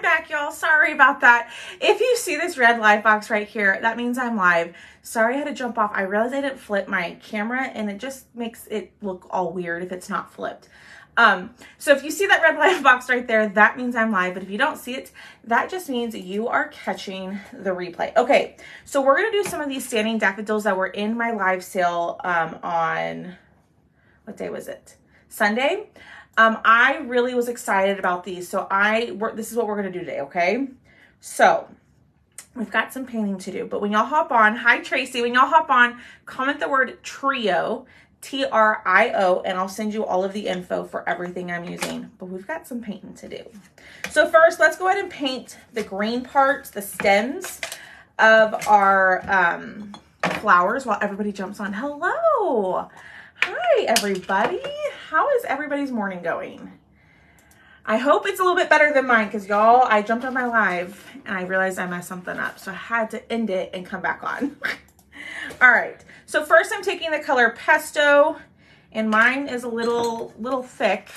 I'm back, y'all. Sorry about that. If you see this red live box right here, that means I'm live. Sorry I had to jump off. I realized I didn't flip my camera and it just makes it look all weird if it's not flipped. So if you see that red live box right there, that means I'm live. But if you don't see it, that just means you are catching the replay. Okay, so we're going to do some of these standing daffodils that were in my live sale on, what day was it? Sunday. I really was excited about these. So this is what we're going to do today, okay? So we've got some painting to do, but when y'all hop on, hi Tracy, when y'all hop on, comment the word trio, T-R-I-O, and I'll send you all of the info for everything I'm using, but we've got some painting to do. So first, let's go ahead and paint the green parts, the stems of our flowers while everybody jumps on. Hello. Hi, everybody. How is everybody's morning going? I hope it's a little bit better than mine because, y'all, I jumped on my live and I realized I messed something up. So I had to end it and come back on. All right. So first I'm taking the color Pesto, and mine is a little thick.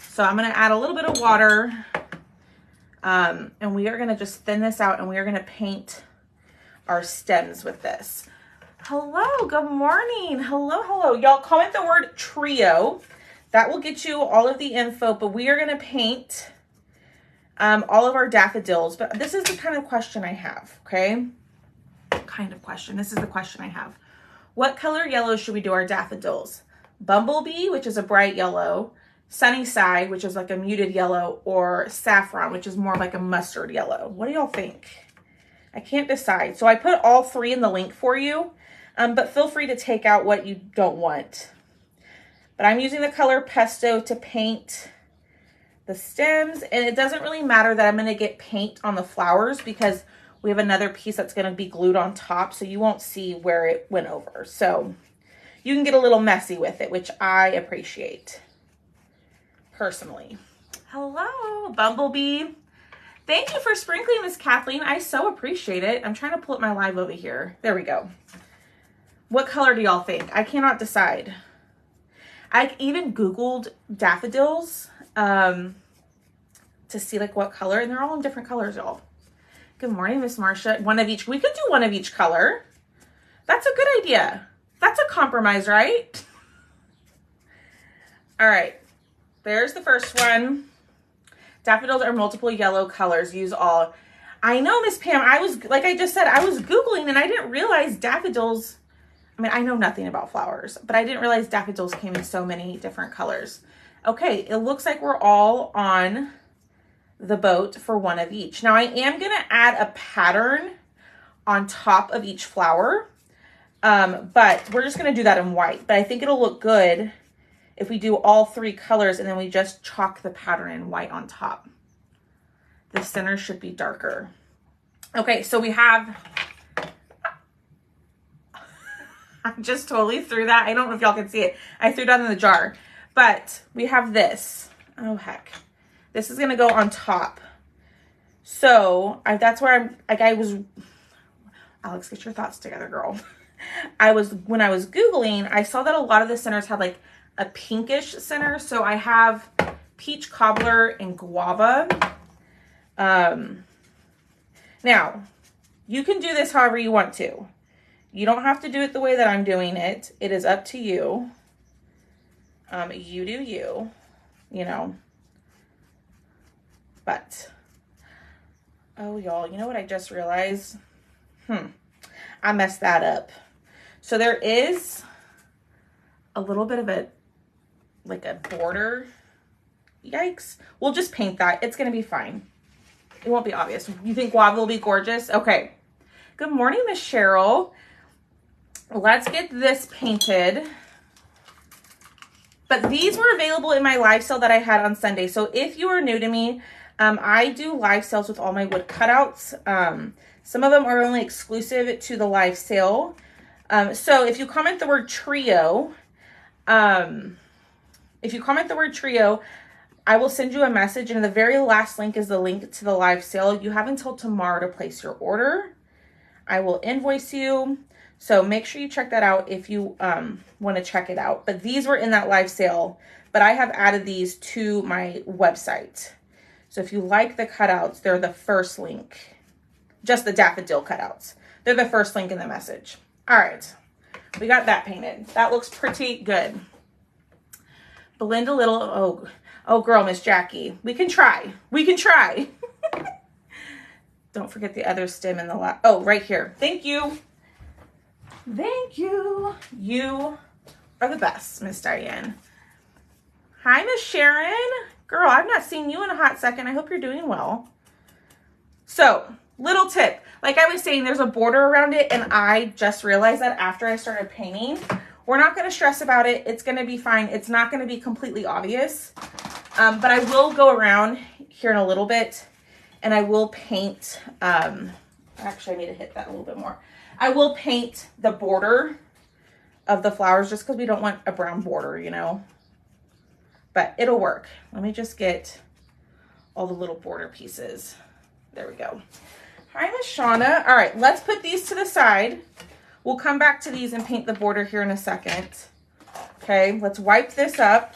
So I'm going to add a little bit of water. And we are going to just thin this out and we are going to paint our stems with this. Hello, good morning. Hello. Y'all comment the word trio. That will get you all of the info, but we are going to paint all of our daffodils. But this is the kind of question I have, okay? This is the question I have. What color yellow should we do our daffodils? Bumblebee, which is a bright yellow, Sunnyside, which is like a muted yellow, or Saffron, which is more like a mustard yellow. What do y'all think? I can't decide. So I put all three in the link for you. But feel free to take out what you don't want. But I'm using the color Pesto to paint the stems. And it doesn't really matter that I'm going to get paint on the flowers because we have another piece that's going to be glued on top. So you won't see where it went over. So you can get a little messy with it, which I appreciate personally. Hello, Bumblebee. Thank you for sprinkling this, Kathleen. I so appreciate it. I'm trying to pull up my live over here. There we go. What color do y'all think? I cannot decide. I even Googled daffodils to see like what color, and they're all in different colors, y'all. Good morning, Miss Marcia. One of each. We could do one of each color. That's a good idea. That's a compromise, right? All right. There's the first one. Daffodils are multiple yellow colors. Use all. I know, Miss Pam. I was, like I just said, I was Googling and I didn't realize daffodils. I mean, I know nothing about flowers, but I didn't realize daffodils came in so many different colors. Okay, it looks like we're all on the boat for one of each. Now, I am going to add a pattern on top of each flower, but we're just going to do that in white. But I think it'll look good if we do all three colors and then we just chalk the pattern in white on top. The center should be darker. Okay, so we have... I just totally threw that. I don't know if y'all can see it. I threw it down in the jar. But we have this. Oh, heck. This is going to go on top. So that's where I'm, like Alex, get your thoughts together, girl. When I was Googling, I saw that a lot of the centers have like a pinkish center. So I have peach cobbler and guava. Now, you can do this however you want to. You don't have to do it the way that I'm doing it. It is up to you. You do you, you know. But, oh, y'all, you know what I just realized? I messed that up. So there is a little bit of a border. Yikes. We'll just paint that. It's going to be fine. It won't be obvious. You think guava will be gorgeous? Okay. Good morning, Miss Cheryl. Let's get this painted. But these were available in my live sale that I had on Sunday. So if you are new to me, I do live sales with all my wood cutouts. Some of them are only exclusive to the live sale. So if you comment the word trio, I will send you a message. And the very last link is the link to the live sale. You have until tomorrow to place your order. I will invoice you. So make sure you check that out if you want to check it out. But these were in that live sale, but I have added these to my website. So if you like the cutouts, they're the first link. Just the daffodil cutouts. They're the first link in the message. All right, we got that painted. That looks pretty good. Blend a little. Oh girl, Miss Jackie. We can try. We can try. Don't forget the other stem in the lap. Oh, right here. Thank you. Thank you. You are the best, Miss Diane. Hi, Miss Sharon. Girl, I've not seen you in a hot second. I hope you're doing well. So, little tip. Like I was saying, there's a border around it, and I just realized that after I started painting. We're not going to stress about it. It's going to be fine. It's not going to be completely obvious. But I will go around here in a little bit, and I will paint. Actually, I need to hit that a little bit more. I will paint the border of the flowers just because we don't want a brown border, you know. But it'll work. Let me just get all the little border pieces. There we go. Hi, Miss Shauna. All right, let's put these to the side. We'll come back to these and paint the border here in a second. Okay, let's wipe this up.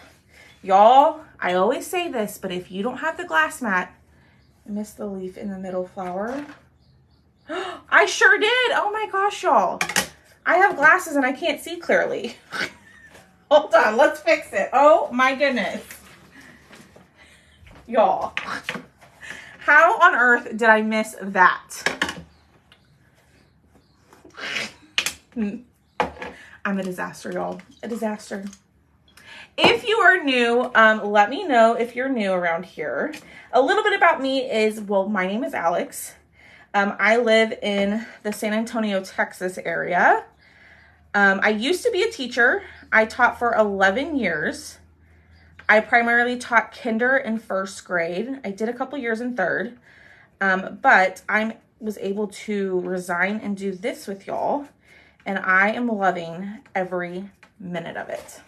Y'all, I always say this, but if you don't have the glass mat, I missed the leaf in the middle flower. I sure did. Oh my gosh, y'all. I have glasses and I can't see clearly. Hold on, let's fix it. Oh my goodness. Y'all, how on earth did I miss that? I'm a disaster, y'all. A disaster. If you are new, let me know if you're new around here. A little bit about me is, well, my name is Alex. I live in the San Antonio, Texas area. I used to be a teacher. I taught for 11 years. I primarily taught kinder and first grade. I did a couple years in third, but I was able to resign and do this with y'all. And I am loving every minute of it.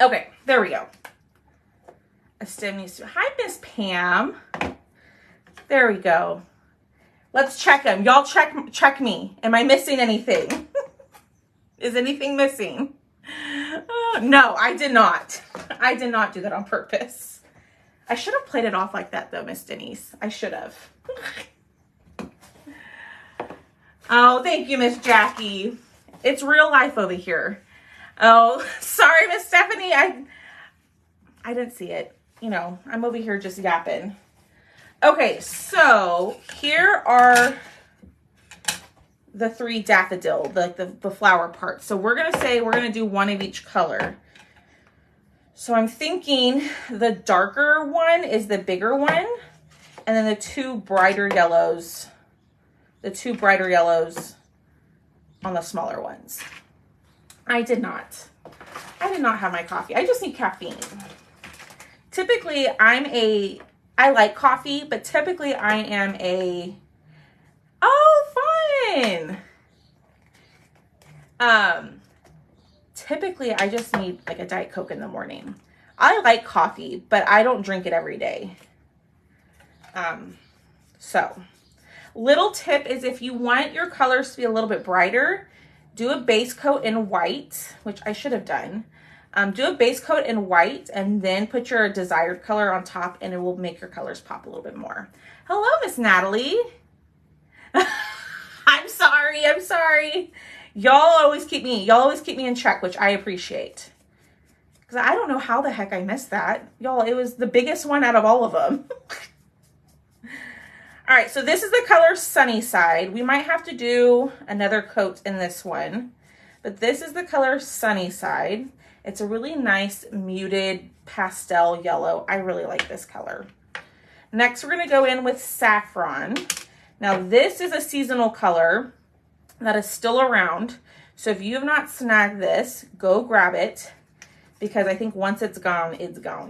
Okay, there we go. A stem needs to, hi, Miss Pam. There we go. Let's check them. Y'all check me. Am I missing anything? Is anything missing? No, I did not. I did not do that on purpose. I should have played it off like that though, Miss Denise. I should have. Oh, thank you, Miss Jackie. It's real life over here. Oh, sorry, Miss Stephanie. I didn't see it. You know, I'm over here just yapping. Okay, so here are the 3 daffodil, the flower parts. So we're going to say we're going to do one of each color. So I'm thinking the darker one is the bigger one, and then the 2 brighter yellows on the smaller ones. I did not have my coffee. I just need caffeine. Typically, I like coffee, but typically I am fun. Typically I just need like a Diet Coke in the morning. I like coffee, but I don't drink it every day. So little tip is if you want your colors to be a little bit brighter, do a base coat in white, which I should have done. Do a base coat in white and then put your desired color on top, and it will make your colors pop a little bit more. Hello, Miss Natalie. I'm sorry. Y'all always keep me in check, which I appreciate. Because I don't know how the heck I missed that. Y'all, it was the biggest one out of all of them. All right, so this is the color Sunny Side. We might have to do another coat in this one, but this is the color Sunny Side. It's a really nice muted pastel yellow. I really like this color. Next, we're gonna go in with Saffron. Now, this is a seasonal color that is still around. So if you have not snagged this, go grab it, because I think once it's gone,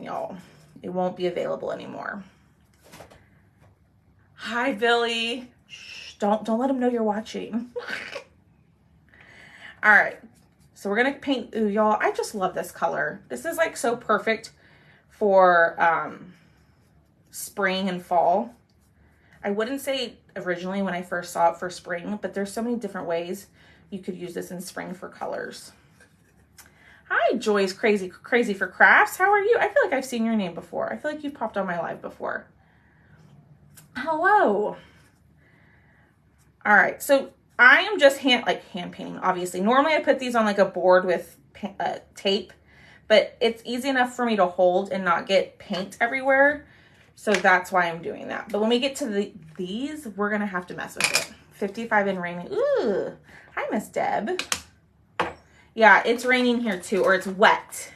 y'all. It won't be available anymore. Hi, Billy. Shh, don't let him know you're watching. All right, so we're gonna paint. Ooh, y'all, I just love this color. This is like so perfect for spring and fall. I wouldn't say originally when I first saw it for spring, but there's so many different ways you could use this in spring for colors. Hi, Joy's Crazy for Crafts. How are you? I feel like I've seen your name before. I feel like you've popped on my live before. hello. All right, so I am just hand painting, obviously. Normally I put these on like a board with tape, but it's easy enough for me to hold and not get paint everywhere. So that's why I'm doing that. But when we get to these, we're gonna have to mess with it. 55 and raining. Ooh, hi, Miss Deb. Yeah, it's raining here too, or it's wet.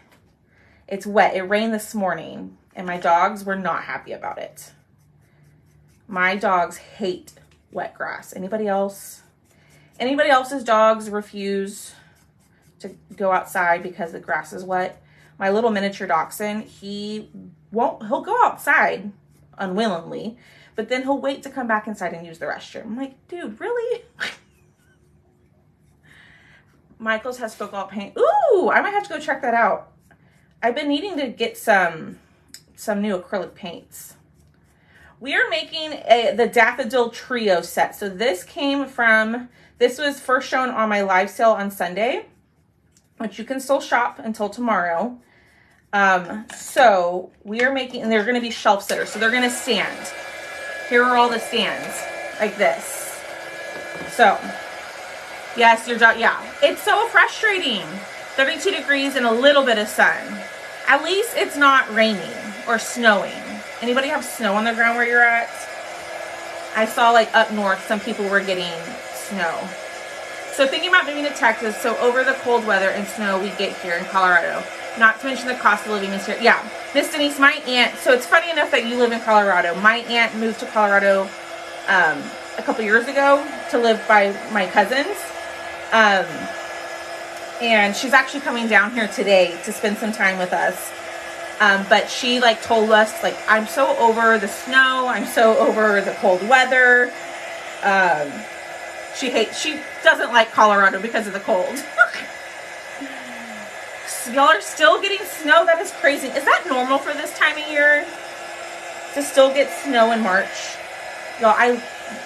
It's wet. It rained this morning, and my dogs were not happy about it. My dogs hate wet grass. Anybody else? Anybody else's dogs refuse to go outside because the grass is wet? My little miniature dachshund, he'll go outside unwillingly, but then he'll wait to come back inside and use the restroom. I'm like, dude, really? Michael's has football paint. Ooh, I might have to go check that out. I've been needing to get some new acrylic paints. We are making the Daffodil Trio set. So this was first shown on my live sale on Sunday, which you can still shop until tomorrow. So we are making, and they're going to be shelf sitters. So they're going to stand. Here are all the stands like this. So yes, your dog, yeah. It's so frustrating. 32 degrees and a little bit of sun. At least it's not raining or snowing. Anybody have snow on the ground where you're at? I saw like up north, some people were getting snow. So thinking about moving to Texas, so over the cold weather and snow we get here in Colorado, not to mention the cost of living is here. Yeah, Miss Denise, my aunt, so it's funny enough that you live in Colorado. My aunt moved to Colorado a couple years ago to live by my cousins. And she's actually coming down here today to spend some time with us. But she like told us, like, I'm so over the snow. I'm so over the cold weather. She doesn't like Colorado because of the cold. So y'all are still getting snow? That is crazy. Is that normal for this time of year? To still get snow in March? Y'all, I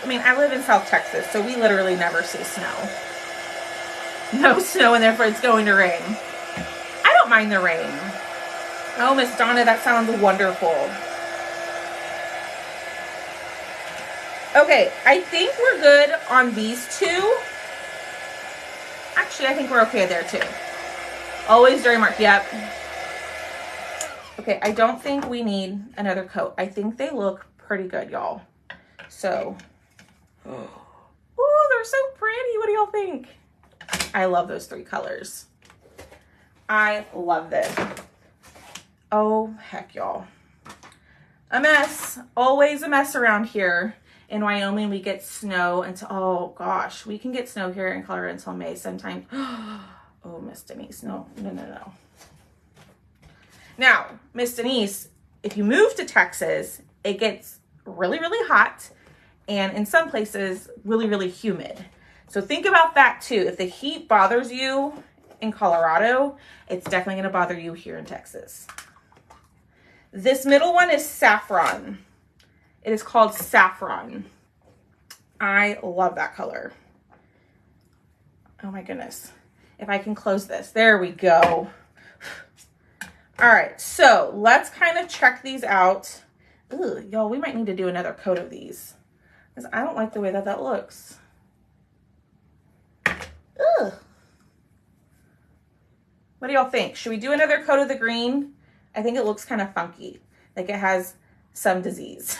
mean, I live in South Texas, so we literally never see snow. No snow, and therefore it's going to rain. I don't mind the rain. Oh, Miss Donna, that sounds wonderful. Okay, I think we're good on these two. Actually, I think we're okay there too. Always during March, yep. Okay, I don't think we need another coat. I think they look pretty good, y'all. So, oh, they're so pretty. What do y'all think? I love those three colors. I love this. Oh, heck, y'all. A mess. Always a mess around here. In Wyoming, we get snow until, oh gosh, we can get snow here in Colorado until May sometime. Oh, Miss Denise, no. Now, Miss Denise, if you move to Texas, it gets really, really hot, and in some places, really, really humid. So think about that too. If the heat bothers you in Colorado, it's definitely going to bother you here in Texas. This middle one is saffron. It is called saffron. I love that color. Oh my goodness. If I can close this. There we go. All right, so let's kind of check these out. Ooh, y'all, we might need to do another coat of these because I don't like the way that looks. Ugh. What do y'all think? Should we do another coat of the green? I think it looks kind of funky, like it has some disease.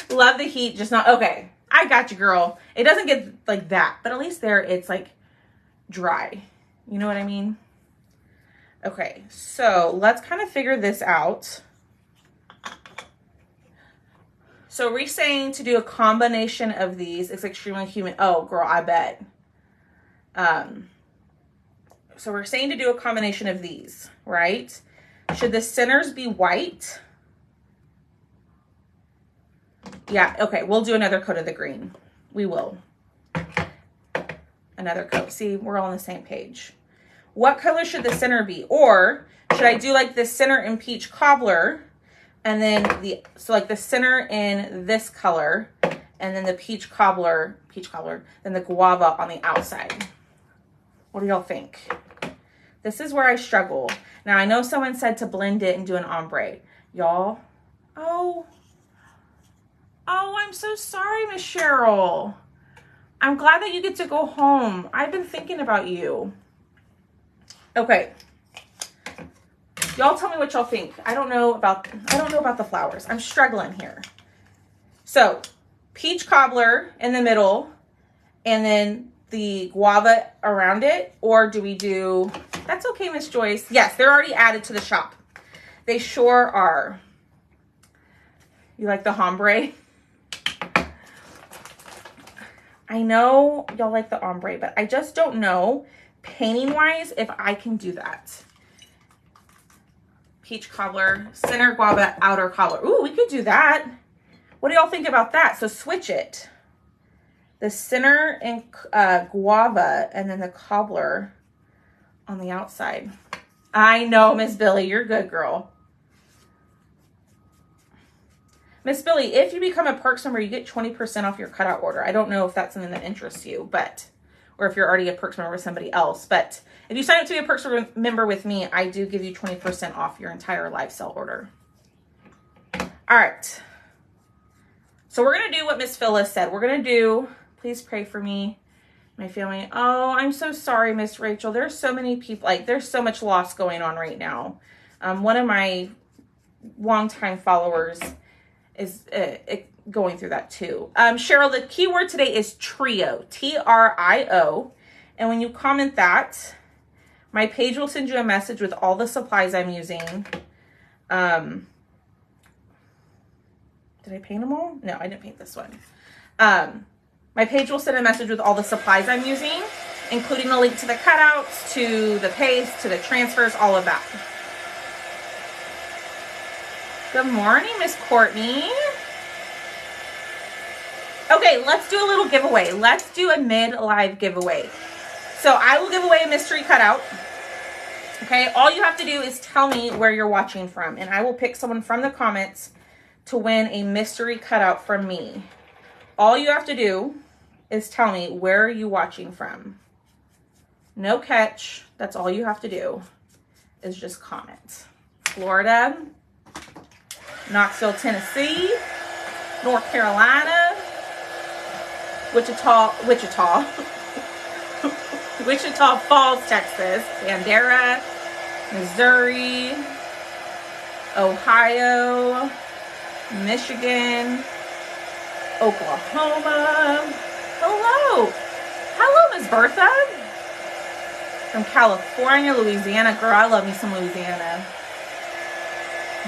Love the heat, just not, okay, I got you, girl. It doesn't get like that, but at least there it's like dry. You know what I mean? Okay, so let's kind of figure this out. So we're saying to do a combination of these. It's extremely humid. Oh, girl, I bet. So we're saying to do a combination of these, right? Should the centers be white? Yeah, okay, we'll do another coat of the green. We will. Another coat. See, we're all on the same page. What color should the center be? Or should I do like the center in peach cobbler and then so like the center in this color and then the peach cobbler, then the guava on the outside? What do y'all think? This is where I struggle. Now, I know someone said to blend it and do an ombre. Y'all, oh, I'm so sorry, Miss Cheryl. I'm glad that you get to go home. I've been thinking about you. Okay. Y'all tell me what y'all think. I don't know about the flowers. I'm struggling here. So, peach cobbler in the middle and then the guava around it, or do we do, that's okay, Miss Joyce. Yes, they're already added to the shop. They sure are. You like the ombre? I know y'all like the ombre, but I just don't know painting wise if I can do that. Peach cobbler, center guava, outer cobbler. Ooh, we could do that. What do y'all think about that? So switch it. The center and guava and then the cobbler on the outside. I know, Miss Billy, you're good, girl. Miss Billy, if you become a Perks member, you get 20% off your cutout order. I don't know if that's something that interests you, but, or if you're already a Perks member with somebody else, but if you sign up to be a Perks member with me, I do give you 20% off your entire live sale order. All right. So we're going to do what Miss Phyllis said. We're going to do, please pray for me, my family. Oh, I'm so sorry, Miss Rachel. There's so many people, like there's so much loss going on right now. One of my longtime followers is going through that too. Cheryl, the keyword today is trio, T-R-I-O. And when you comment that, my page will send you a message with all the supplies I'm using. Did I paint them all? No, I didn't paint this one. My page will send a message with all the supplies I'm using, including a link to the cutouts, to the paste, to the transfers, all of that. Good morning, Miss Courtney. Okay, let's do a little giveaway. Let's do a mid-live giveaway. So I will give away a mystery cutout. Okay, all you have to do is tell me where you're watching from, and I will pick someone from the comments to win a mystery cutout from me. All you have to do is tell me where are you watching from. No catch. That's all you have to do is just comment. Florida, Knoxville, Tennessee, North Carolina, Wichita Falls, Texas, Bandera, Missouri, Ohio, Michigan, Oklahoma. Hello. Hello, Miss Bertha. From California, Louisiana. Girl, I love me some Louisiana.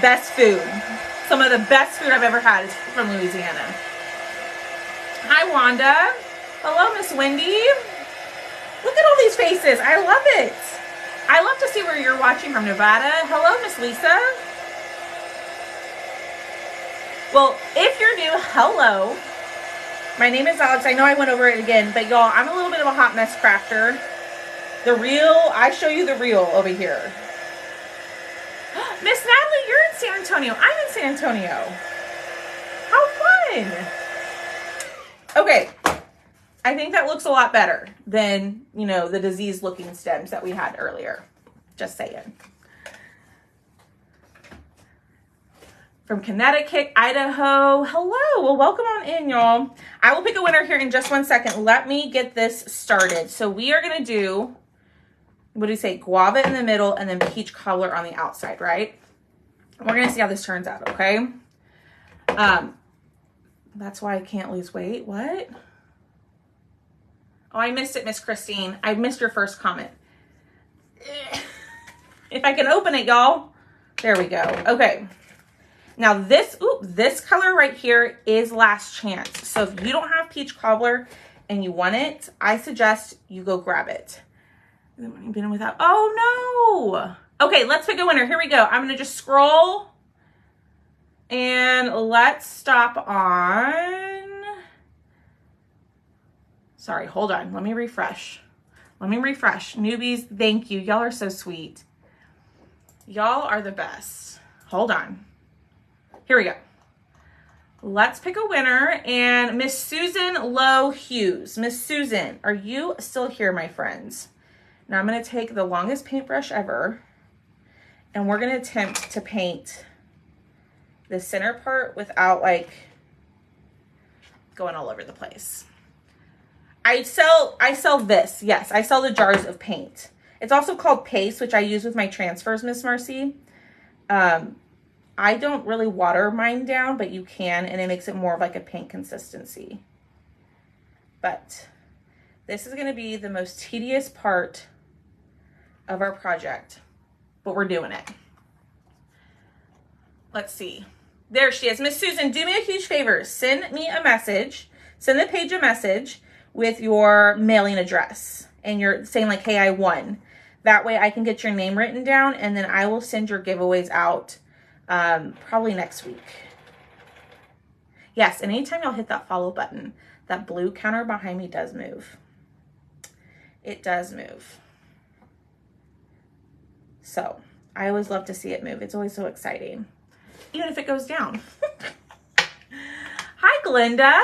Best food. Some of the best food I've ever had is from Louisiana. Hi, Wanda. Hello, Miss Wendy. Look at all these faces. I love it. I love to see where you're watching from. Nevada. Hello, Miss Lisa. Well, if you're new, hello. My name is Alex. I know I went over it again, but y'all, I'm a little bit of a hot mess crafter. The real, I show you the real over here. Miss Natalie, you're in San Antonio. I'm in San Antonio. How fun. Okay. I think that looks a lot better than, you know, the disease looking stems that we had earlier. Just saying. From Connecticut, Idaho. Hello. Well, welcome on in, y'all. I will pick a winner here in just 1 second. Let me get this started. So we are going to do, what do you say? Guava in the middle and then peach cobbler on the outside, right? We're going to see how this turns out, okay? That's why I can't lose weight. What? Oh, I missed it, Miss Christine. I missed your first comment. If I can open it, y'all. There we go. Okay. Now this color right here is last chance. So if you don't have peach cobbler and you want it, I suggest you go grab it. Without, oh no. Okay, let's pick a winner. Here we go. I'm going to just scroll and let's stop on. Sorry, hold on. Let me refresh. Newbies, thank you. Y'all are so sweet. Y'all are the best. Hold on. Here we go. Let's pick a winner. And Miss Susan Lowe Hughes. Miss Susan, are you still here, my friends? Now I'm going to take the longest paintbrush ever. And we're going to attempt to paint the center part without like going all over the place. I sell this. Yes, I sell the jars of paint. It's also called paste, which I use with my transfers, Miss Mercy. I don't really water mine down, but you can, and it makes it more of like a paint consistency. But this is going to be the most tedious part of our project, but we're doing it. Let's see. There she is. Miss Susan, do me a huge favor. Send me a message. Send the page a message with your mailing address. And you're saying like, hey, I won. That way I can get your name written down, and then I will send your giveaways out probably next week. Yes, and anytime y'all hit that follow button, that blue counter behind me does move. It does move. So I always love to see it move. It's always so exciting, even if it goes down. Hi, Glenda.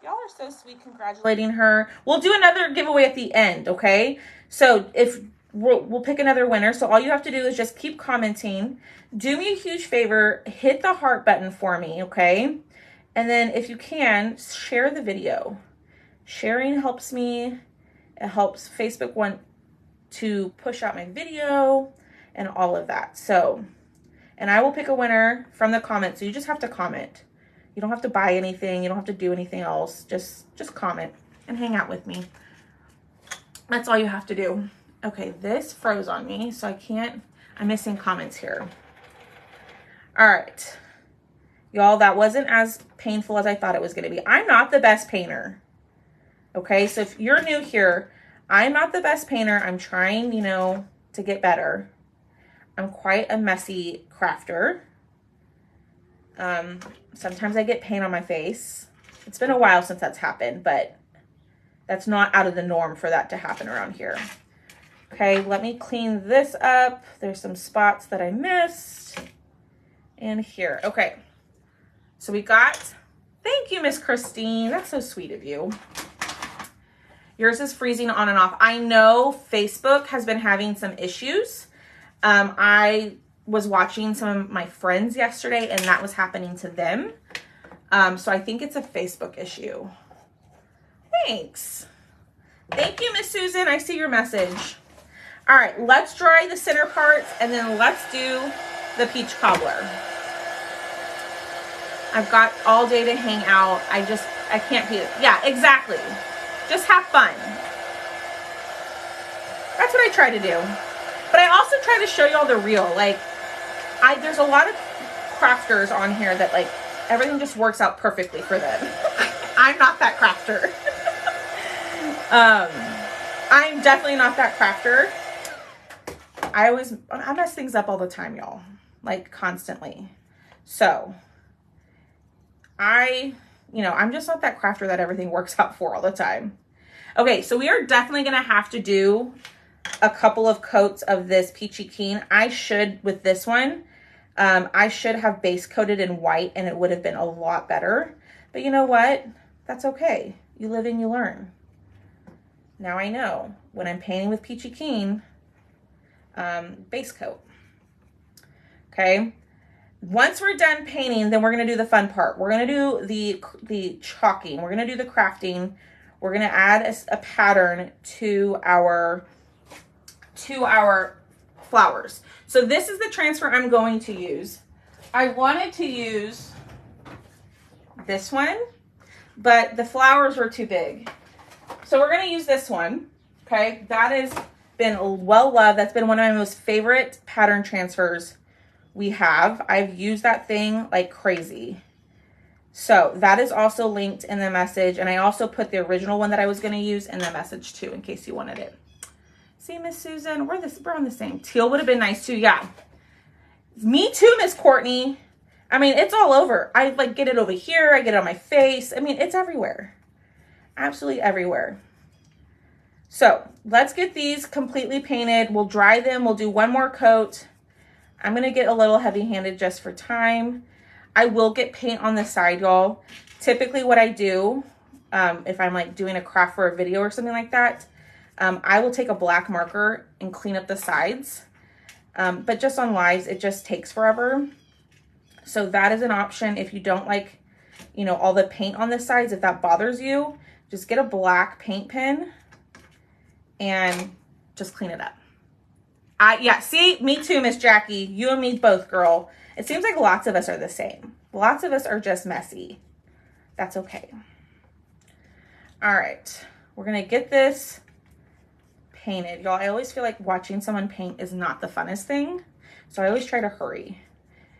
Y'all are so sweet congratulating her. We'll do another giveaway at the end, okay? So if we'll pick another winner. So all you have to do is just keep commenting. Do me a huge favor, hit the heart button for me, okay? And then if you can, share the video. Sharing helps me. It helps Facebook want to push out my video and all of that. So, and I will pick a winner from the comments. So you just have to comment. You don't have to buy anything. You don't have to do anything else. Just comment and hang out with me. That's all you have to do. Okay, this froze on me, so I can't, I'm missing comments here. All right. Y'all, that wasn't as painful as I thought it was going to be. I'm not the best painter. Okay, so if you're new here, I'm not the best painter. I'm trying, you know, to get better. I'm quite a messy crafter. Sometimes I get paint on my face. It's been a while since that's happened, but that's not out of the norm for that to happen around here. Okay, let me clean this up. There's some spots that I missed. And here, okay. So we got, thank you, Miss Christine. That's so sweet of you. Yours is freezing on and off. I know Facebook has been having some issues. I was watching some of my friends yesterday and that was happening to them. So I think it's a Facebook issue. Thanks. Thank you, Miss Susan. I see your message. All right, let's dry the center parts and then let's do the peach cobbler. I've got all day to hang out. I can't be, yeah, exactly. Just have fun. That's what I try to do. But I also try to show you all the real, like, there's a lot of crafters on here that like, everything just works out perfectly for them. I'm not that crafter. I'm definitely not that crafter. I mess things up all the time, y'all, like constantly. So I'm just not that crafter that everything works out for all the time. Okay, so we are definitely going to have to do a couple of coats of this Peachy Keen. I should, with this one, I should have base coated in white and it would have been a lot better. But you know what? That's okay. You live and you learn. Now I know when I'm painting with Peachy Keen, base coat. Okay. Once we're done painting, then we're going to do the fun part. We're going to do the chalking. We're going to do the crafting. We're going to add a pattern to our flowers. So this is the transfer I'm going to use. I wanted to use this one, but the flowers were too big. So we're going to use this one. Okay. That has been well loved. That's been one of my most favorite pattern transfers we have. I've used that thing like crazy. So that is also linked in the message. And I also put the original one that I was going to use in the message too, in case you wanted it. See, Miss Susan, we're on the same. Teal would have been nice too. Yeah. Me too, Miss Courtney. I mean, it's all over. I like get it over here. I get it on my face. I mean, it's everywhere. Absolutely everywhere. So let's get these completely painted. We'll dry them. We'll do one more coat. I'm going to get a little heavy-handed just for time. I will get paint on the side, y'all. Typically what I do, if I'm like doing a craft for a video or something like that, I will take a black marker and clean up the sides. But just on lives, it just takes forever. So that is an option if you don't like, you know, all the paint on the sides. If that bothers you, just get a black paint pen and just clean it up. Yeah, see, me too, Miss Jackie. You and me both, girl. It seems like lots of us are the same. Lots of us are just messy. That's okay. All right, we're gonna get this painted. Y'all, I always feel like watching someone paint is not the funnest thing. So I always try to hurry,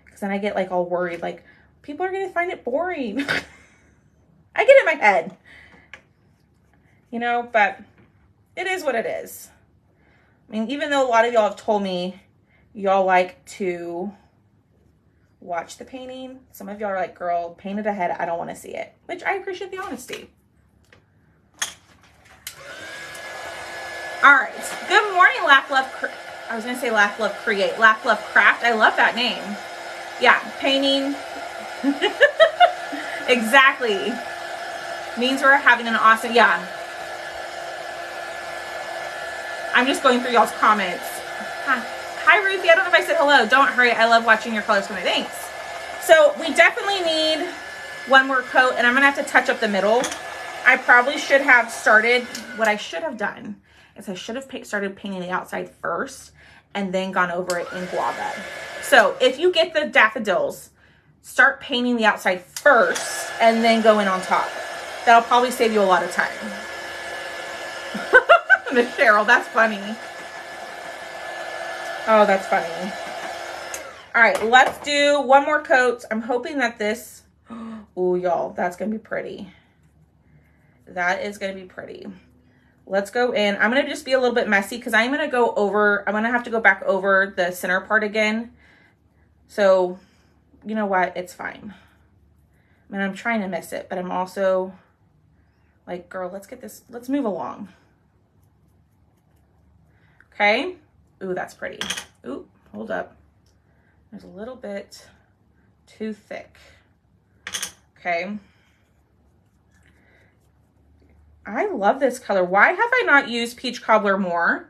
because then I get like all worried, like people are gonna find it boring. I get in my head, you know, but it is what it is. I mean, even though a lot of y'all have told me y'all like to watch the painting, some of y'all are like, girl, paint it ahead. I don't want to see it, which I appreciate the honesty. All right. Good morning, Laugh Love. I was going to say Laugh Love Create. Laugh Love Craft. I love that name. Yeah, painting. Exactly. Means we're having an awesome, yeah. I'm just going through y'all's comments. Hi, Ruthie. I don't know if I said hello. Don't hurry. I love watching your colors come in. Thanks. So we definitely need one more coat, and I'm going to have to touch up the middle. I probably should have started, what I should have done is I should have started painting the outside first and then gone over it in guava. So if you get the daffodils, start painting the outside first and then go in on top. That'll probably save you a lot of time. Miss Cheryl, that's funny. Oh, that's funny. All right, let's do one more coat. I'm hoping that this, oh, y'all, that's going to be pretty. That is going to be pretty. Let's go in. I'm going to just be a little bit messy because I'm going to go over, I'm going to have to go back over the center part again. So, you know what? It's fine. I mean, I'm trying to miss it, but I'm also like, girl, let's get this, let's move along. Okay. Ooh, that's pretty. Ooh, hold up. There's a little bit too thick. Okay. I love this color. Why have I not used Peach Cobbler more?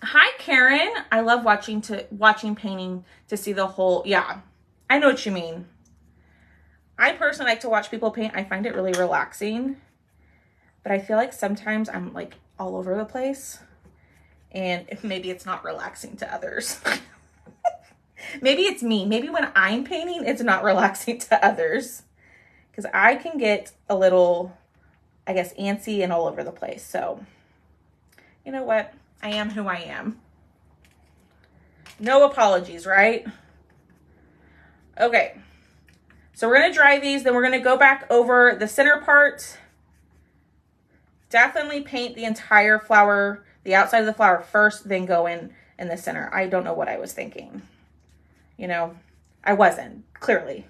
Hi, Karen. I love watching painting to see the whole, yeah, I know what you mean. I personally like to watch people paint. I find it really relaxing, but I feel like sometimes I'm like all over the place, and maybe it's not relaxing to others. Maybe it's me. Maybe when I'm painting, it's not relaxing to others, because I can get a little, I guess, antsy and all over the place. So, you know what? I am who I am. No apologies, right? Okay. So we're going to dry these. Then we're going to go back over the center part. Definitely paint the entire flower, the outside of the flower first, then go in the center. I don't know what I was thinking. You know, I wasn't, clearly.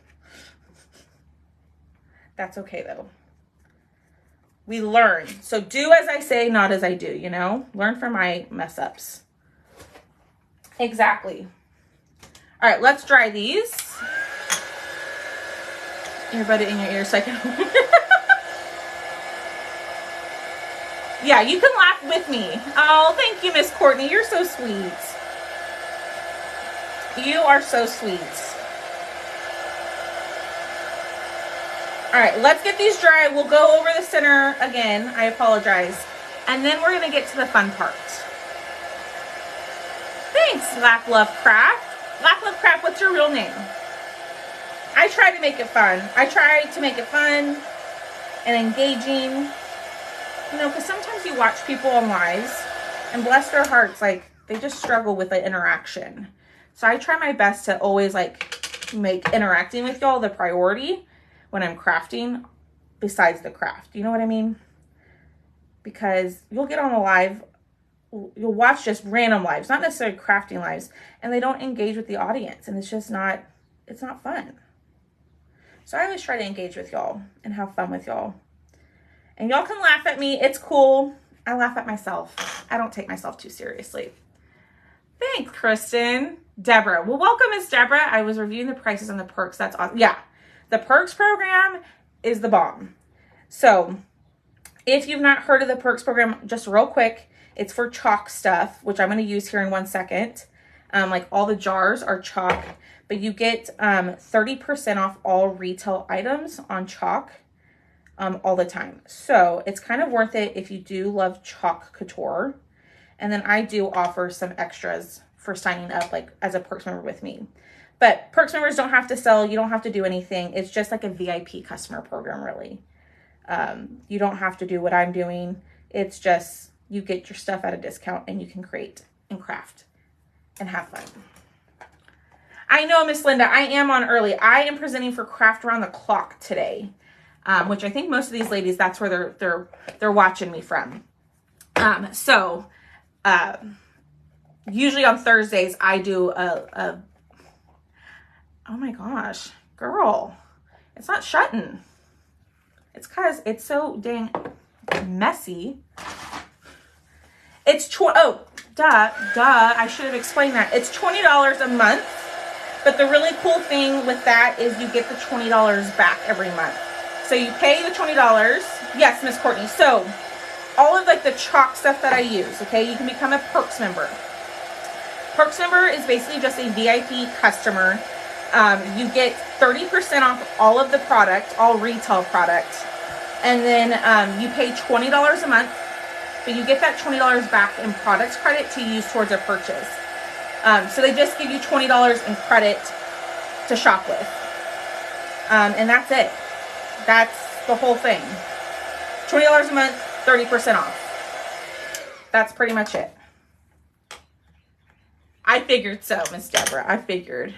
That's okay, though. We learn. So do as I say, not as I do, you know? Learn from my mess ups. Exactly. All right, let's dry these. Earbud it in your ear so I can... Yeah, you can laugh with me. Oh, thank you, Miss Courtney. You're so sweet. You are so sweet. All right, let's get these dry. We'll go over the center again. I apologize. And then we're going to get to the fun part. Thanks, Laugh Love Craft. Laugh Love Craft, what's your real name? I try to make it fun. I try to make it fun and engaging. You know, because sometimes you watch people on lives and bless their hearts, like they just struggle with the interaction. So I try my best to always like make interacting with y'all the priority when I'm crafting besides the craft. You know what I mean? Because you'll get on a live, you'll watch just random lives, not necessarily crafting lives, and they don't engage with the audience, and it's just not, it's not fun. So I always try to engage with y'all and have fun with y'all. And y'all can laugh at me. It's cool. I laugh at myself. I don't take myself too seriously. Thanks, Kristen. Deborah. Well, welcome, Miss Deborah. I was reviewing the prices on the perks. That's awesome. Yeah. The perks program is the bomb. So if you've not heard of the perks program, just real quick, it's for chalk stuff, which I'm going to use here in 1 second. Like all the jars are chalk, but you get 30% off all retail items on chalk all the time. So it's kind of worth it if you do love chalk couture. And then I do offer some extras for signing up like as a Perks member with me. But Perks members don't have to sell. You don't have to do anything. It's just like a VIP customer program, really. You don't have to do what I'm doing. It's just you get your stuff at a discount and you can create and craft and have fun. I know, Miss Linda, I am on early. I am presenting for Craft Around the Clock today, which I think most of these ladies, that's where they're watching me from. Usually on Thursdays, I do oh my gosh, girl, it's not shutting. It's because it's so dang messy. It's I should have explained that. It's $20 a month, but the really cool thing with that is you get the $20 back every month. So you pay the $20. Yes, Miss Courtney. So all of like the chalk stuff that I use, okay, you can become a Perks member. Perks member is basically just a VIP customer. You get 30% off all of the product, all retail product. And then you pay $20 a month, but you get that $20 back in products credit to use towards a purchase. So they just give you $20 in credit to shop with. And that's it. That's the whole thing. $20 a month, 30% off. That's pretty much it. I figured so, Miss Deborah. I figured.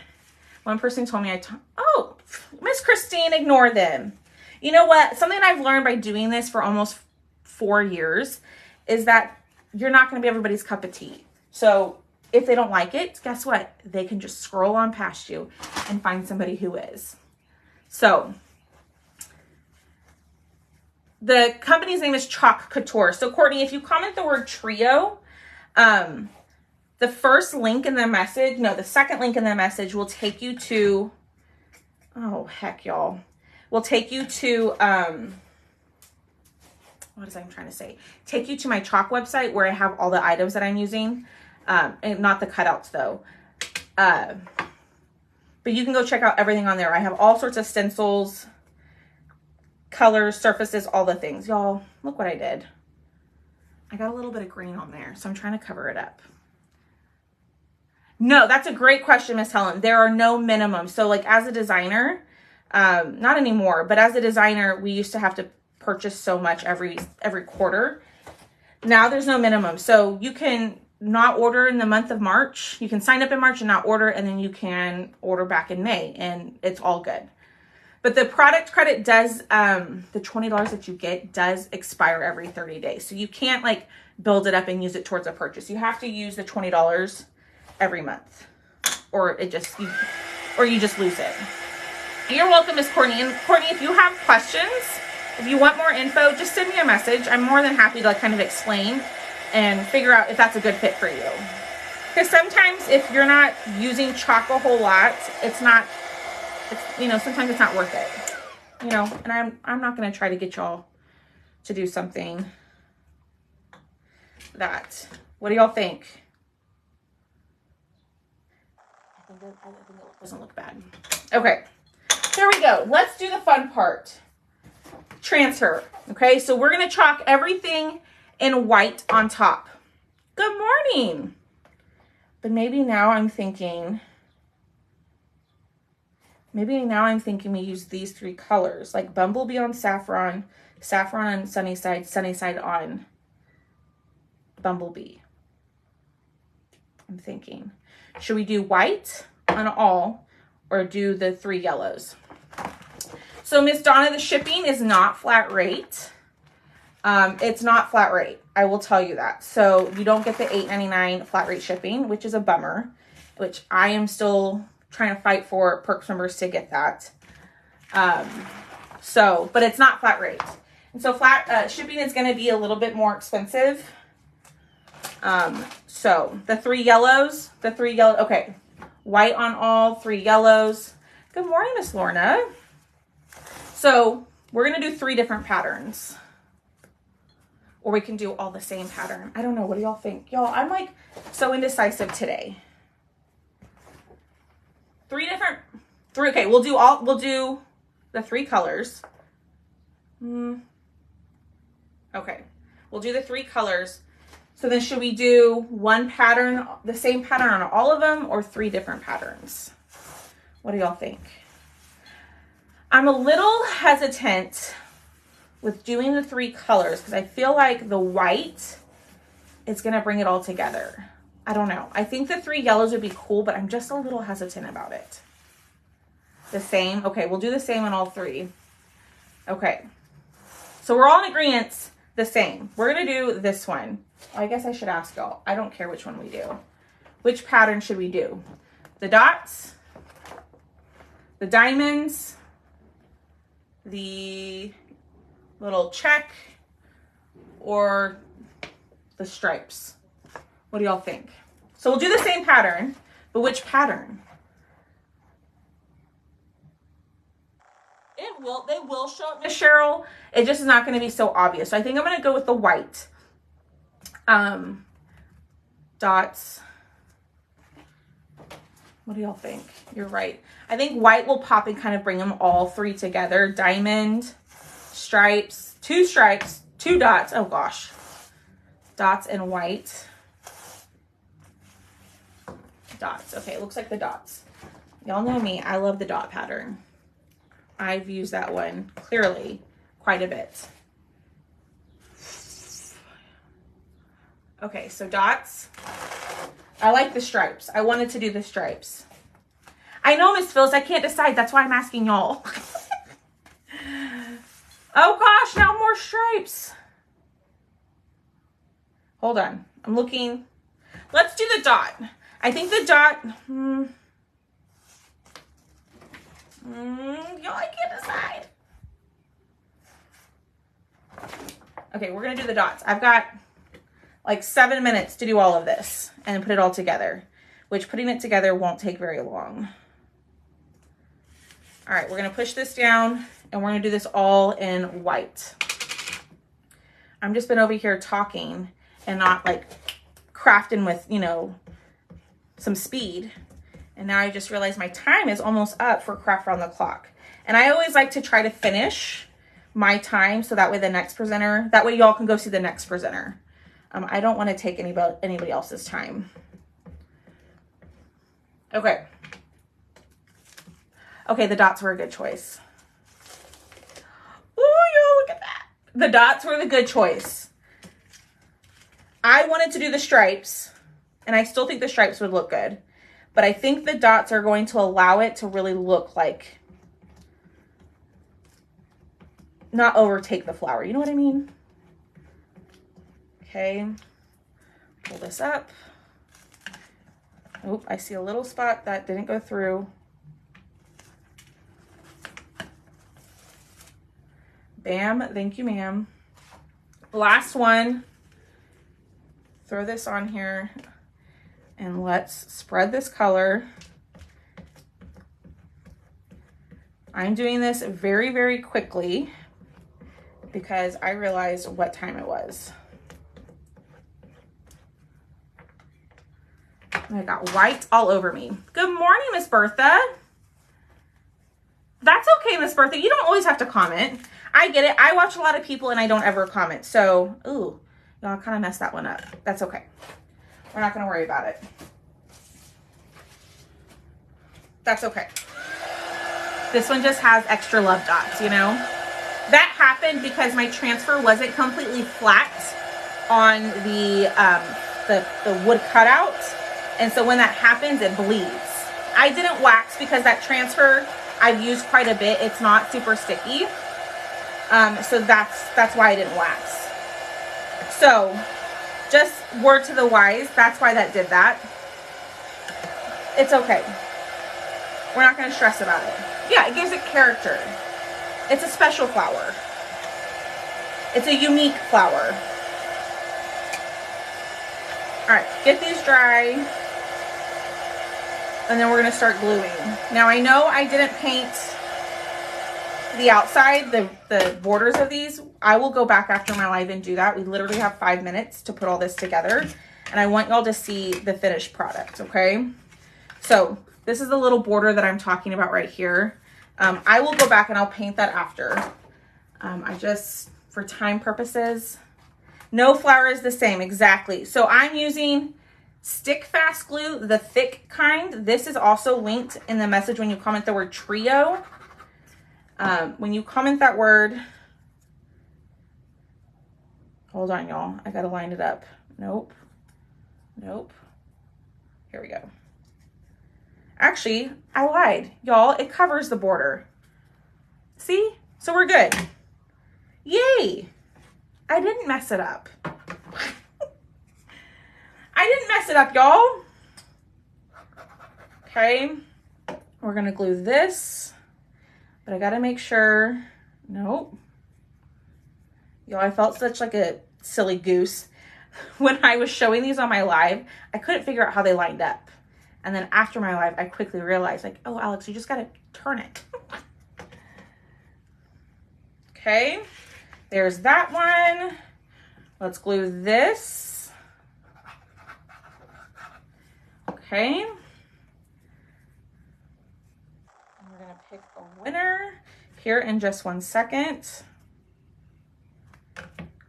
One person told me oh, Miss Christine, ignore them. You know what? Something I've learned by doing this for almost 4 years is that you're not going to be everybody's cup of tea. So if they don't like it, guess what? They can just scroll on past you and find somebody who is. So the company's name is Chalk Couture. So Courtney, if you comment the word trio, the first link in the message, no, the second link in the message will take you to, oh, heck, y'all. Will take you to, what is I'm trying to say? Take you to my chalk website where I have all the items that I'm using. And not the cutouts though. But you can go check out everything on there. I have all sorts of stencils, colors, surfaces, all the things. Y'all, look what I did. I got a little bit of green on there, so I'm trying to cover it up. No, that's a great question, Miss Helen. There are no minimums. So like as a designer, not anymore, but as a designer, we used to have to purchase so much every quarter. Now there's no minimum. So you can not order in the month of March. You can sign up in March and not order, and then you can order back in May, and it's all good. But the product credit does, the $20 that you get does expire every 30 days. So you can't like build it up and use it towards a purchase. You have to use the $20 every month, or you just lose it. You're welcome, Miss Courtney. And Courtney, if you have questions, if you want more info, just send me a message. I'm more than happy to like kind of explain and figure out if that's a good fit for you. Because sometimes if you're not using chalk a whole lot, sometimes it's not worth it. And I'm not going to try to get y'all to do something that, what do y'all think? I think it doesn't look bad. Okay, here we go. Let's do the fun part. Transfer. Okay, so we're going to chalk everything in white on top. Good morning. But maybe now I'm thinking we use these 3 colors, like Bumblebee on Saffron, Saffron on Sunnyside, Sunnyside on Bumblebee. I'm thinking, should we do white on all or do the 3 yellows? So Miss Donna, the shipping is not flat rate. It's not flat rate. I will tell you that. So you don't get the $8.99 flat rate shipping, which is a bummer, which I am still trying to fight for Perks members to get that. But it's not flat rate. And so shipping is going to be a little bit more expensive. So the 3 yellows, okay. White on all, 3 yellows. Good morning, Miss Lorna. So we're going to do 3 different patterns. Or we can do all the same pattern. I don't know. What do y'all think? Y'all, I'm like so indecisive today. Okay, we'll do the 3 colors. Okay, we'll do the 3 colors. So then should we do one pattern, the same pattern on all of them, or 3 different patterns? What do y'all think? I'm a little hesitant with doing the 3 colors because I feel like the white is gonna bring it all together. I don't know. I think the 3 yellows would be cool, but I'm just a little hesitant about it. The same? Okay, we'll do the same on all 3. Okay. So we're all in agreement, the same. We're gonna do this one. I guess I should ask y'all. I don't care which one we do. Which pattern should we do? The dots, the diamonds, the little check, or the stripes? What do y'all think? So we'll do the same pattern, but which pattern? They will show up, Miss Cheryl. It just is not going to be so obvious. So I think I'm going to go with the white. Dots. What do y'all think? You're right. I think white will pop and kind of bring them all 3 together. Diamond, stripes, 2 dots. Oh gosh. Dots and white. Dots. Okay, it looks like the dots. Y'all know me. I love the dot pattern. I've used that one clearly quite a bit. Okay, so dots. I like the stripes. I wanted to do the stripes. I know, Miss Phyllis, I can't decide. That's why I'm asking y'all. Oh gosh, now more stripes. Hold on. I'm looking. Let's do the dot. I think the dot. Y'all, I can't decide. Okay, we're going to do the dots. I've got like 7 minutes to do all of this and put it all together, which putting it together won't take very long. All right, we're going to push this down and we're going to do this all in white. I'm just been over here talking and not like crafting with, you know, some speed. And now I just realized my time is almost up for craft around the clock. And I always like to try to finish my time so that way the next presenter, that way y'all can go see the next presenter. I don't want to take anybody else's time. Okay. Okay, the dots were a good choice. Ooh, yo, look at that. The dots were the good choice. I wanted to do the stripes, and I still think the stripes would look good. But I think the dots are going to allow it to really look like, not overtake the flower. You know what I mean? Okay. Pull this up. Oh, I see a little spot that didn't go through. Bam. Thank you, ma'am. Last one. Throw this on here. And let's spread this color. I'm doing this very, very quickly because I realized what time it was. I got white all over me. Good morning, Miss Bertha. That's okay, Miss Bertha. You don't always have to comment. I get it. I watch a lot of people and I don't ever comment. So, ooh, y'all kind of messed that one up. That's okay. We're not going to worry about it. That's okay. This one just has extra love dots, you know? That happened because my transfer wasn't completely flat on the wood cutout. And so when that happens, it bleeds. I didn't wax because that transfer I've used quite a bit. It's not super sticky. So that's why I didn't wax. So just word to the wise, that's why that did that. It's okay. We're not going to stress about it. Yeah, it gives it character. It's a special flower. It's a unique flower. All right, get these dry. And then we're going to start gluing. Now, I know I didn't paint the outside, the borders of these. I will go back after my live and do that. We literally have 5 minutes to put all this together. And I want y'all to see the finished product, okay? So This is the little border that I'm talking about right here. I will go back and I'll paint that after. I just, for time purposes, no flower is the same, exactly. So I'm using Stick Fast glue, the thick kind. This is also linked in the message when you comment the word trio. When you comment that word, hold on, y'all. I gotta line it up. Nope. Nope. Here we go. Actually, I lied. Y'all, it covers the border. See? So we're good. Yay! I didn't mess it up. I didn't mess it up, y'all. Okay. We're gonna glue this, but I gotta make sure. Nope. Y'all, I felt such like a silly goose when I was showing these on my live. I couldn't figure out how they lined up. And then after my live, I quickly realized, like, oh, Alex, you just gotta turn it. Okay, there's that one. Let's glue this. Okay. We're gonna pick a winner here in just 1 second.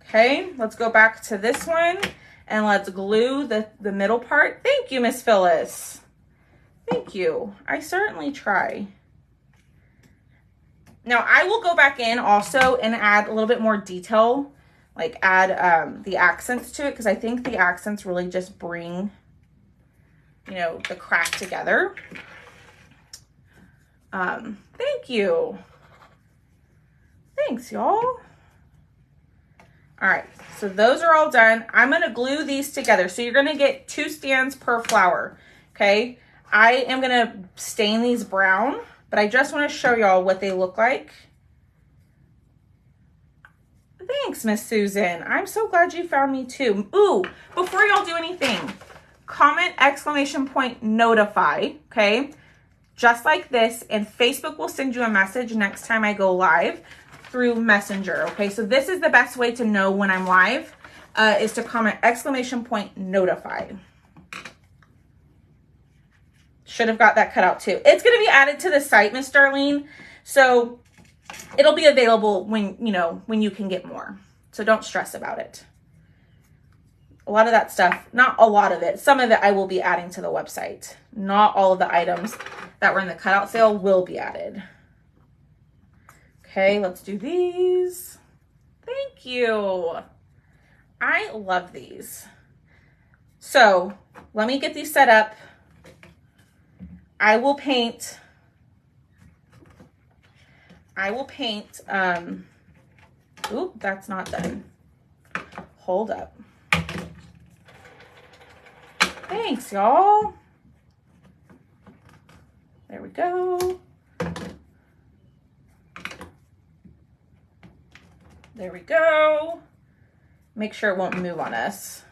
Okay, let's go back to this one and let's glue the middle part. Thank you, Miss Phyllis. Thank you. I certainly try. Now I will go back in also and add a little bit more detail, like add the accents to it, because I think the accents really just bring, you know, the crack together. Thank you. Thanks, y'all. All right, so those are all done. I'm gonna glue these together. So you're gonna get 2 stands per flower, okay? I am gonna stain these brown, but I just wanna show y'all what they look like. Thanks, Miss Susan. I'm so glad you found me too. Ooh, before y'all do anything, comment ! Notify, okay? Just like this, and Facebook will send you a message next time I go live through Messenger, okay? So this is the best way to know when I'm live, is to comment ! Notify. Should have got that cut out too. It's gonna be added to the site, Miss Darlene. So it'll be available when, you know, when you can get more. So don't stress about it. A lot of that stuff, not a lot of it, some of it I will be adding to the website. Not all of the items that were in the cutout sale will be added. Okay, let's do these. Thank you. I love these. So let me get these set up. I will paint, oop, that's not done. Hold up. Thanks, y'all. There we go. There we go. Make sure it won't move on us.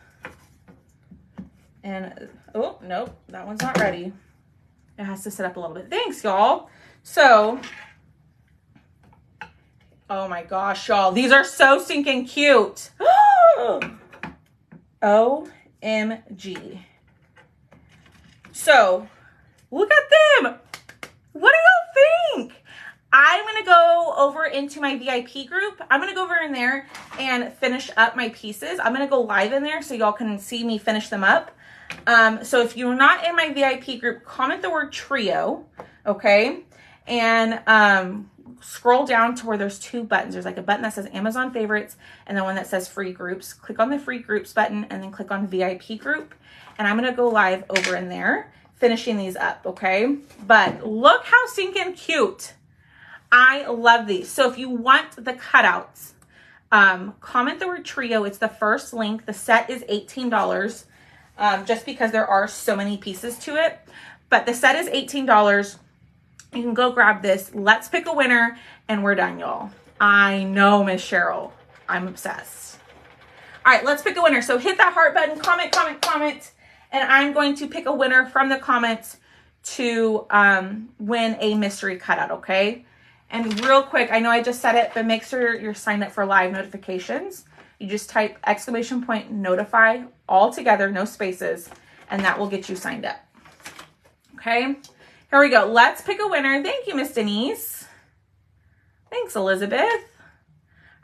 And, oh, nope, that one's not ready. It has to set up a little bit. Thanks, y'all. So, oh my gosh, y'all. These are so stinking cute. OMG. So, look at them. What do y'all think? I'm going to go over into my VIP group. I'm going to go over in there and finish up my pieces. I'm going to go live in there so y'all can see me finish them up. So if you're not in my VIP group, comment the word trio, okay? And scroll down to where there's 2 buttons. There's like a button that says Amazon favorites and then one that says free groups. Click on the free groups button and then click on VIP group. And I'm going to go live over in there, finishing these up, okay? But look how stinking cute. I love these. So if you want the cutouts, comment the word trio. It's the first link. The set is $18. Just because there are so many pieces to it, but the set is $18. You can go grab this. Let's pick a winner and we're done, y'all. I know, Miss Cheryl, I'm obsessed. All right, let's pick a winner. So hit that heart button, comment, and I'm going to pick a winner from the comments to win a mystery cutout, okay? And real quick, I know I just said it, but make sure you're signed up for live notifications. You just type ! Notify all together, no spaces, and that will get you signed up. Okay. Here we go. Let's pick a winner. Thank you, Miss Denise. Thanks, Elizabeth.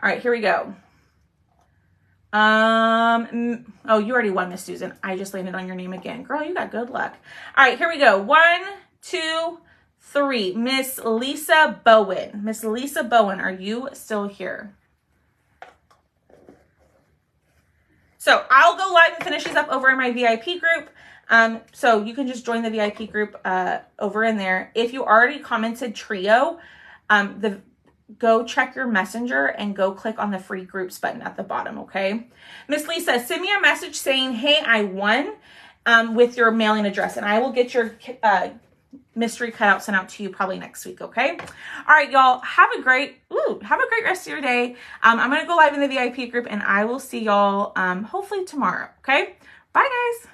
All right, here we go. Oh, you already won, Miss Susan. I just landed on your name again. Girl, you got good luck. All right, here we go. 1, 2, 3. Miss Lisa Bowen. Miss Lisa Bowen, are you still here? So I'll go live and finish these up over in my VIP group. So you can just join the VIP group over in there. If you already commented trio, go check your messenger and go click on the free groups button at the bottom, okay? Miss Lisa, send me a message saying, hey, I won with your mailing address, and I will get your mystery cutout sent out to you probably next week, okay? All right, y'all, have a great rest of your day. I'm going to go live in the VIP group, and I will see y'all hopefully tomorrow, okay? Bye, guys.